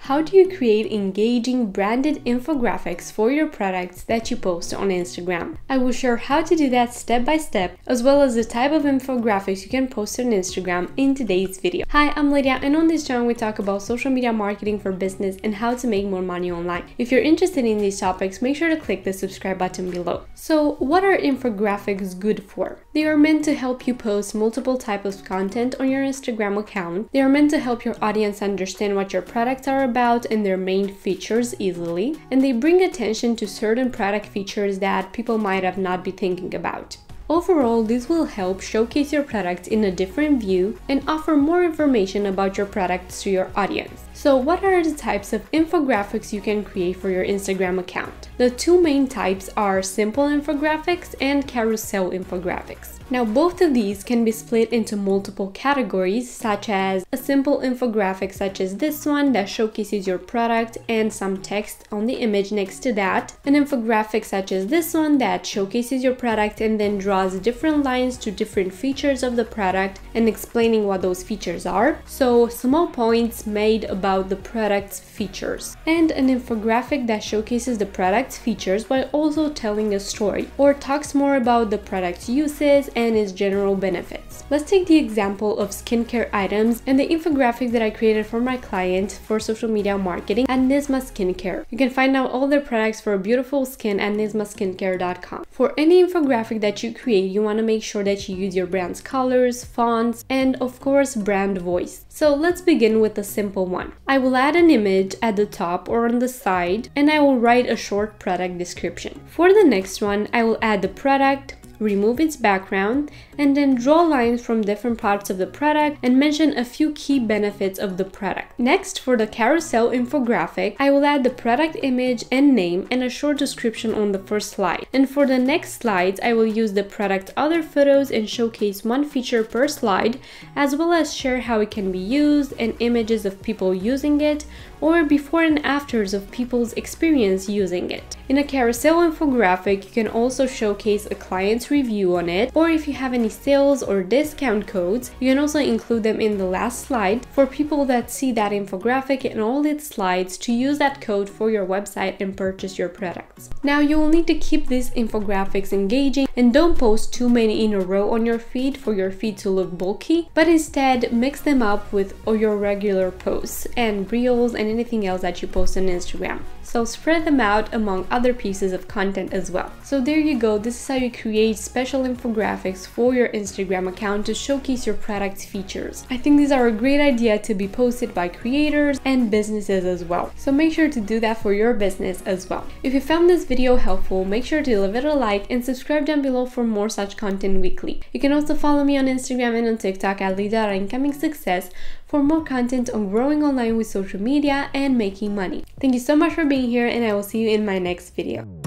How do you create engaging branded infographics for your products that you post on Instagram? I will share how to do that step by step, as well as the type of infographics you can post on Instagram in today's video. Hi, I'm Lydia, and on this channel we talk about social media marketing for business and how to make more money online. If you're interested in these topics, make sure to click the subscribe button below. So, what are infographics good for? They are meant to help you post multiple types of content on your Instagram account. They are meant to help your audience understand what your products are about and their main features easily, and they bring attention to certain product features that people might have not been thinking about. Overall, this will help showcase your product in a different view and offer more information about your products to your audience. So what are the types of infographics you can create for your Instagram account? The two main types are simple infographics and carousel infographics. Now, both of these can be split into multiple categories, such as a simple infographic such as this one that showcases your product and some text on the image next to that, an infographic such as this one that showcases your product and then draws different lines to different features of the product and explaining what those features are, so small points made about the product's features, and an infographic that showcases the product's features while also telling a story or talks more about the product's uses and its general benefits. Let's take the example of skincare items and the infographic that I created for my client for social media marketing at Nisma Skincare. You can find out all their products for beautiful skin at nismaskincare.com. For any infographic that you create, you want to make sure that you use your brand's colors, fonts, and of course brand voice. So let's begin with a simple one. I will add an image at the top or on the side, and I will write a short product description. For the next one, I will add the product, remove its background, and then draw lines from different parts of the product and mention a few key benefits of the product. Next, for the carousel infographic, I will add the product image and name and a short description on the first slide. And for the next slides, I will use the product other photos and showcase one feature per slide, as well as share how it can be used and images of people using it, or before and afters of people's experience using it. In a carousel infographic, you can also showcase a client's review on it, or if you have any sales or discount codes, you can also include them in the last slide for people that see that infographic and all its slides to use that code for your website and purchase your products. Now, you will need to keep these infographics engaging and don't post too many in a row on your feed for your feed to look bulky, but instead mix them up with your regular posts and reels and anything else that you post on Instagram. So spread them out among other pieces of content as well. So there you go, this is how you create special infographics for your Instagram account to showcase your product's features. I think these are a great idea to be posted by creators and businesses as well. So make sure to do that for your business as well. If you found this video helpful, make sure to leave it a like and subscribe down below for more such content weekly. You can also follow me on Instagram and on TikTok at Lydia Incoming Success for more content on growing online with social media and making money. Thank you so much for being here, and I will see you in my next video.